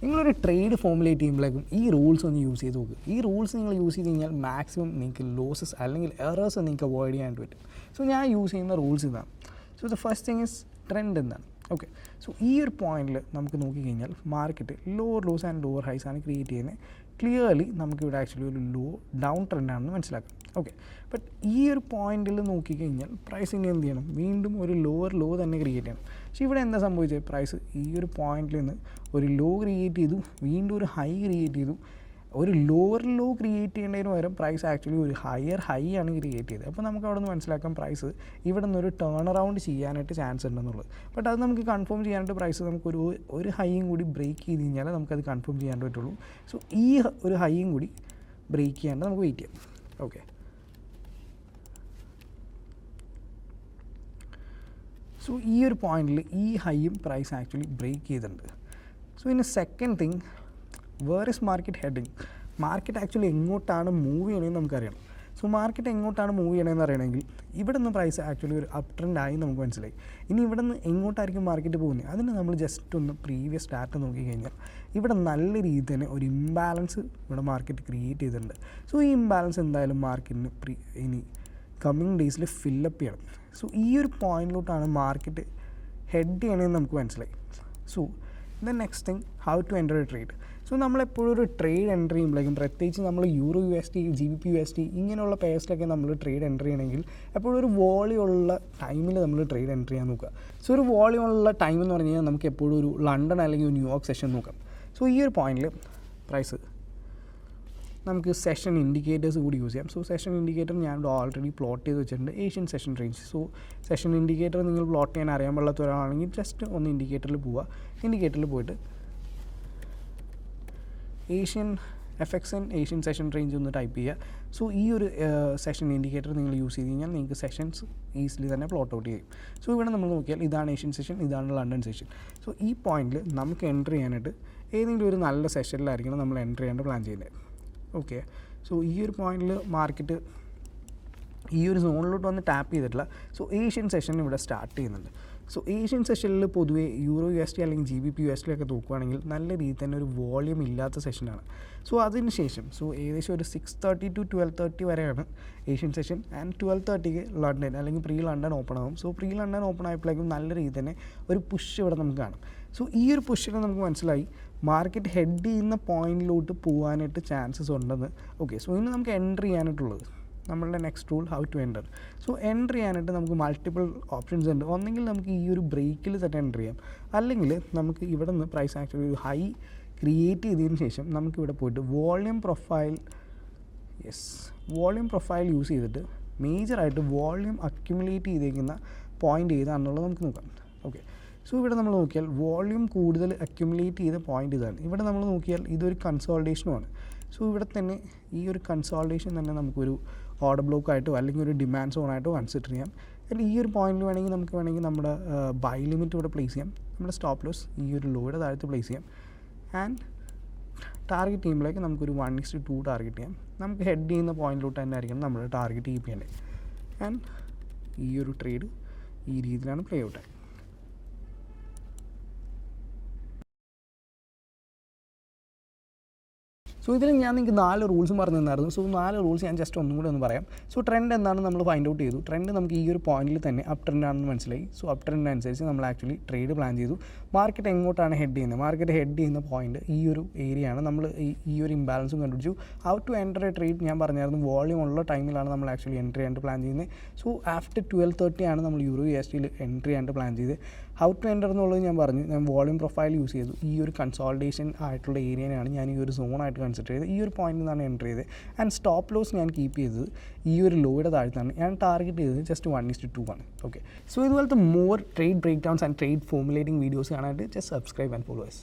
നിങ്ങളൊരു trade formulate ചെയ്യുമ്പോഴേക്കും ഈ റൂൾസ് ഒന്ന് യൂസ് ചെയ്ത് നോക്കുക. ഈ റൂൾസ് നിങ്ങൾ യൂസ് ചെയ്ത് കഴിഞ്ഞാൽ മാക്സിമം നിങ്ങൾക്ക് ലോസസ് അല്ലെങ്കിൽ എറേഴ്സ് നിങ്ങൾക്ക് അവോയ്ഡ് ചെയ്യാനായിട്ട് പറ്റും. സോ ഞാൻ യൂസ് ചെയ്യുന്ന റൂൾസ് ഇതാണ്. So the first thing is trend എന്താണ്. ഓക്കെ, സോ ഈ ഒരു പോയിന്റിൽ നമുക്ക് നോക്കിക്കഴിഞ്ഞാൽ market lower lows and lower highs ആണ് ക്രിയേറ്റ് ചെയ്യുന്നത്. ക്ലിയർലി നമുക്കിവിടെ ആക്ച്വലി ഒരു ഡൗൺ ട്രെൻഡാണെന്ന് മനസ്സിലാക്കാം. ഓക്കെ, ബട്ട് ഈ ഒരു പോയിന്റിൽ നോക്കിക്കഴിഞ്ഞാൽ പ്രൈസിന് എന്ത് ചെയ്യണം, വീണ്ടും ഒരു ലോവർ ലോ തന്നെ ക്രിയേറ്റ് ചെയ്യണം. പക്ഷേ ഇവിടെ എന്താ സംഭവിച്ചത്, പ്രൈസ് ഈ ഒരു പോയിന്റിൽ നിന്ന് ഒരു ലോ ക്രിയേറ്റ് ചെയ്തു, വീണ്ടും ഒരു ഹൈ ക്രിയേറ്റ് ചെയ്തു. ഒരു ലോവർ ലോ ക്രിയേറ്റ് ചെയ്യേണ്ടതിന് പകരം പ്രൈസ് ആക്ച്വലി ഒരു ഹയർ ഹൈ ആണ് ക്രിയേറ്റ് ചെയ്തത്. അപ്പോൾ നമുക്ക് അവിടെ നിന്ന് മനസ്സിലാക്കാം പ്രൈസ് ഇവിടെ നിന്നൊരു ടേൺ അറൗണ്ട് ചെയ്യാനായിട്ട് ചാൻസ് ഉണ്ടെന്നുള്ളത്. ബട്ട് അത് നമുക്ക് കൺഫേം ചെയ്യാനായിട്ട് പ്രൈസ് നമുക്കൊരു ഹൈയും കൂടി ബ്രേക്ക് ചെയ്ത് കഴിഞ്ഞാൽ നമുക്കത് കൺഫേം ചെയ്യാൻ പറ്റുള്ളൂ. സോ ഈ ഒരു ഹൈയും കൂടി ബ്രേക്ക് ചെയ്യാണ്ട് നമുക്ക് വെയിറ്റ് ചെയ്യാം. ഓക്കെ, സോ ഈ ഒരു പോയിന്റിൽ ഈ ഹൈയും പ്രൈസ് ആക്ച്വലി ബ്രേക്ക് ചെയ്തിട്ടുണ്ട്. സോ ഇനി second thing, where is market heading. Market actually എങ്ങോട്ടാണ് മൂവ് ചെയ്യണമെന്ന് നമുക്കറിയണം. സോ മാർക്കറ്റ് എങ്ങോട്ടാണ് മൂവ് ചെയ്യണമെന്ന് അറിയണമെങ്കിൽ ഇവിടെ നിന്ന് പ്രൈസ് ആക്ച്വലി ഒരു അപ് ട്രെൻഡ് ആയി നമുക്ക് മനസ്സിലായി. ഇനി ഇവിടെ നിന്ന് എങ്ങോട്ടായിരിക്കും മാർക്കറ്റ് പോകുന്നത്, അതിന് നമ്മൾ ജസ്റ്റ് ഒന്ന് പ്രീവിയസ് ഡാറ്റ നോക്കിക്കഴിഞ്ഞാൽ ഇവിടെ നല്ല രീതിയിൽ തന്നെ ഒരു ഇംബാലൻസ് ഇവിടെ മാർക്കറ്റ് ക്രിയേറ്റ് ചെയ്തിട്ടുണ്ട്. സോ ഈ ഇംബാലൻസ് എന്തായാലും മാർക്കറ്റിന് ഇനി കമ്മിങ് ഡേയ്സിൽ ഫില്ലപ്പ് ചെയ്യണം. സോ ഈ ഒരു പോയിന്റിലോട്ടാണ് മാർക്കറ്റ് ഹെഡ് ചെയ്യണമെന്ന് നമുക്ക് മനസ്സിലായി. So the next thing, how to enter a trade. So നമ്മളെപ്പോഴും ഒരു ട്രേഡ് എൻ്റർ ചെയ്യുമ്പോഴേക്കും, പ്രത്യേകിച്ച് നമ്മൾ യൂറോ USD, GBP USD ഇങ്ങനെയുള്ള പേഴ്സിലൊക്കെ നമ്മൾ ട്രേഡ് എൻ്റർ ചെയ്യണമെങ്കിൽ എപ്പോഴും ഒരു വോളിയുള്ള ടൈമിൽ നമ്മൾ ട്രേഡ് എൻ്റർ ചെയ്യാൻ നോക്കുക. സോ ഒരു വോളിയുള്ള ടൈം എന്ന് പറഞ്ഞു കഴിഞ്ഞാൽ നമുക്ക് എപ്പോഴും ഒരു ലണ്ടൻ അല്ലെങ്കിൽ ഒരു ന്യൂയോർക്ക് സെഷൻ നോക്കാം. സോ ഈ ഒരു പോയിന്റിൽ പ്രൈസ് നമുക്ക് സെഷൻ ഇൻഡിക്കേറ്റേഴ്സ് കൂടി യൂസ് ചെയ്യാം. സോ സെഷൻ ഇൻഡിക്കേറ്റർ ഞാൻ ഓൾറെഡി പ്ലോട്ട് ചെയ്ത് വെച്ചിട്ടുണ്ട്, Asian session range. So session indicator നിങ്ങൾ പ്ലോട്ട് ചെയ്യാൻ അറിയാൻ പാടില്ലാത്ത ഒരാളാണെങ്കിൽ ജസ്റ്റ് ഒന്ന് ഇൻഡിക്കേറ്ററിൽ പോവുക. ഇൻഡിക്കേറ്ററിൽ പോയിട്ട് Asian FXN Asian session range ഒന്ന് ടൈപ്പ് ചെയ്യുക. സോ ഈ ഒരു സെഷൻ ഇൻഡിക്കേറ്റർ നിങ്ങൾ യൂസ് ചെയ്ത് കഴിഞ്ഞാൽ നിങ്ങൾക്ക് സെഷൻസ് ഈസിലി തന്നെ പ്ലോട്ട് ഔട്ട് ചെയ്യും. സോ ഇവിടെ നമ്മൾ നോക്കിയാൽ ഇതാണ് ഏഷ്യൻ സെഷൻ, ഇതാണ് ലണ്ടൻ സെഷൻ. സോ ഈ പോയിന്റിൽ നമുക്ക് എൻ്റർ ചെയ്യാനായിട്ട് ഏതെങ്കിലും ഒരു നല്ല സെഷനിലായിരിക്കണം നമ്മൾ എൻ്റർ ചെയ്യാണ്ട് പ്ലാൻ ചെയ്യുന്നത്. ഓക്കെ, സോ ഈ ഒരു പോയിന്റിൽ മാർക്കറ്റ് ഈ ഒരു സോണിലോട്ട് വന്ന് ടാപ്പ് ചെയ്തിട്ടില്ല. സോ ഏഷ്യൻ സെഷൻ ഇവിടെ സ്റ്റാർട്ട് ചെയ്യുന്നുണ്ട്. സോ ഏഷ്യൻ സെഷനിൽ പൊതുവേ യൂറോ USD അല്ലെങ്കിൽ GBP USD ഒക്കെ നോക്കുകയാണെങ്കിൽ നല്ല രീതിയിൽ തന്നെ ഒരു വോളിയം ഇല്ലാത്ത സെഷനാണ്. സോ അതിന് ശേഷം ഏകദേശം ഒരു 6:30 to 12:30 വരെയാണ് ഏഷ്യൻ സെഷൻ. ആൻഡ് 12:30 ലണ്ടൻ അല്ലെങ്കിൽ പ്രീ ലണ്ടൻ ഓപ്പൺ ആകും. സോ പ്രീ ലണ്ടൻ ഓപ്പൺ ആയപ്പോഴേക്കും നല്ല രീതിയിൽ തന്നെ ഒരു പുഷ് ഇവിടെ നമുക്ക് കാണും. സോ ഈ ഒരു പുഷിന് നമുക്ക് മനസ്സിലായി മാർക്കറ്റ് ഹെഡ് ചെയ്യുന്ന പോയിന്റിലോട്ട് പോകാനായിട്ട് ചാൻസസ് ഉണ്ടെന്ന്. ഓക്കെ, സോ ഇനി നമുക്ക് എൻ്റർ ചെയ്യാനായിട്ടുള്ളത് നമ്മളുടെ next rule, how to enter. So enter ചെയ്യാനായിട്ട് നമുക്ക് മൾട്ടിപ്പിൾ ഓപ്ഷൻസ് ഉണ്ട്. ഒന്നെങ്കിൽ നമുക്ക് ഈ ഒരു ബ്രേക്കിൽ തന്നെ എൻ്റർ ചെയ്യാം, അല്ലെങ്കിൽ നമുക്ക് ഇവിടെ നിന്ന് പ്രൈസ് ആക്ച്വലി ഒരു ഹൈ ക്രിയേറ്റ് ചെയ്തതിന് ശേഷം നമുക്കിവിടെ പോയിട്ട് വോളിയം പ്രൊഫൈൽ യൂസ് ചെയ്തിട്ട് മേജറായിട്ട് വോളിയം അക്യുമുലേറ്റ് ചെയ്തേക്കുന്ന പോയിൻ്റ് ഏതാണെന്നുള്ളത് നമുക്ക് നോക്കാം. ഓക്കെ, സോ ഇവിടെ നമ്മൾ നോക്കിയാൽ വോളിയം കൂടുതൽ അക്യുമുലേറ്റ് ചെയ്ത പോയിൻ്റ് ഇതാണ്. ഇവിടെ നമ്മൾ നോക്കിയാൽ ഇതൊരു കൺസോൾട്ടേഷനുമാണ്. സോ ഇവിടെ തന്നെ ഈ ഒരു കൺസോൾട്ടേഷൻ തന്നെ നമുക്കൊരു ഓർഡർ ബ്ലോക്ക് ആയിട്ടോ അല്ലെങ്കിൽ ഒരു ഡിമാൻഡ് സോണായിട്ടോ കൺസിഡർ ചെയ്യാം. അല്ലെങ്കിൽ ഈ ഒരു പോയിന്റിൽ വേണമെങ്കിൽ നമ്മുടെ ബൈ ലിമിറ്റ് ഇവിടെ പ്ലേസ് ചെയ്യാം, നമ്മുടെ സ്റ്റോപ്പ് ലോസ് ഈ ഒരു ലോയുടെ താഴത്ത് പ്ലേസ് ചെയ്യാം. ആൻഡ് ടാർഗറ്റ് ചെയ്യുമ്പോഴേക്ക് നമുക്കൊരു 1:2 ടാർഗറ്റ് ചെയ്യാം. നമുക്ക് ഹെഡ് ചെയ്യുന്ന പോയിന്റിലോട്ട് തന്നെ ആയിരിക്കണം നമ്മൾ ടാർഗറ്റ് കീപ്പ് ചെയ്യേണ്ടത്. ആൻഡ് ഈ ഒരു ട്രേഡ് ഈ രീതിയിലാണ് പ്ലേ ഔട്ട് ആയത്. സോ ഇതിൽ ഞാൻ നിങ്ങൾക്ക് 4 റൂൾസും പറഞ്ഞു തന്നായിരുന്നു. സോ 4 റൂൾസ് ഞാൻ ജസ്റ്റ് ഒന്നും കൂടി ഒന്ന് പറയാം. സോ ട്രെൻഡ് എന്താണെന്ന് നമ്മൾ ഫൈൻഡ് ഔട്ട് ചെയ്തു. ട്രെൻഡ് നമുക്ക് ഈ ഒരു പോയിന്റിൽ തന്നെ അപ് ട്രെൻഡ് ആണെന്ന് മനസ്സിലായി. സോ അപ് ട്രെൻഡിനനുസരിച്ച് നമ്മൾ ആക്ച്വലി ട്രേഡ് പ്ലാൻ ചെയ്തു. മാർക്കറ്റ് എങ്ങോട്ടാണ് ഹെഡ് ചെയ്യുന്നത്, മാർക്കറ്റ് ഹെഡ് ചെയ്യുന്ന പോയിന്റ് ഈ ഒരു ഏരിയയാണ്. നമ്മൾ ഈ ഒരു ഇംബാലൻസും കണ്ടുപിടിച്ചു. How to enter a trade ഞാൻ പറഞ്ഞായിരുന്നു, വോളിയം ഉള്ള ടൈമിലാണ് നമ്മൾ ആക്ച്വലി എൻ്റർ ചെയ്യാനായിട്ട് പ്ലാൻ ചെയ്യുന്നത്. സോ ആഫ്റ്റർ 12:30 ആണ് നമ്മൾ യൂറോ USDയിൽ എൻ്റർ ചെയ്യാനായിട്ട് പ്ലാൻ ചെയ്ത്. ഹൗ ടു എൻ്റർ എന്നുള്ളത് ഞാൻ പറഞ്ഞു, ഞാൻ വോളിയം പ്രൊഫൈൽ യൂസ് ചെയ്തു. ഈ ഒരു കൺസോൾട്ടേഷൻ ആയിട്ടുള്ള ഏരിയയാണ് ഞാൻ ഈ ഒരു സോണായിട്ട് കൺസിഡർ ചെയ്ത് ഈ ഒരു പോയിന്റിൽ നിന്നാണ് എൻ്റർ ചെയ്തത്. ആൻഡ് സ്റ്റോപ്പ് ലോസ് ഞാൻ കീപ്പ് ചെയ്തത് ഈ ഒരു ലോയുടെ താഴത്താണ്. ഞാൻ ടാർഗറ്റ് ചെയ്തത് ജസ്റ്റ് 1:2 ആണ്. ഓക്കെ, സോ ഇതുപോലത്തെ more trade breakdowns and trade formulating videos കാണാനായിട്ട് just subscribe and follow us.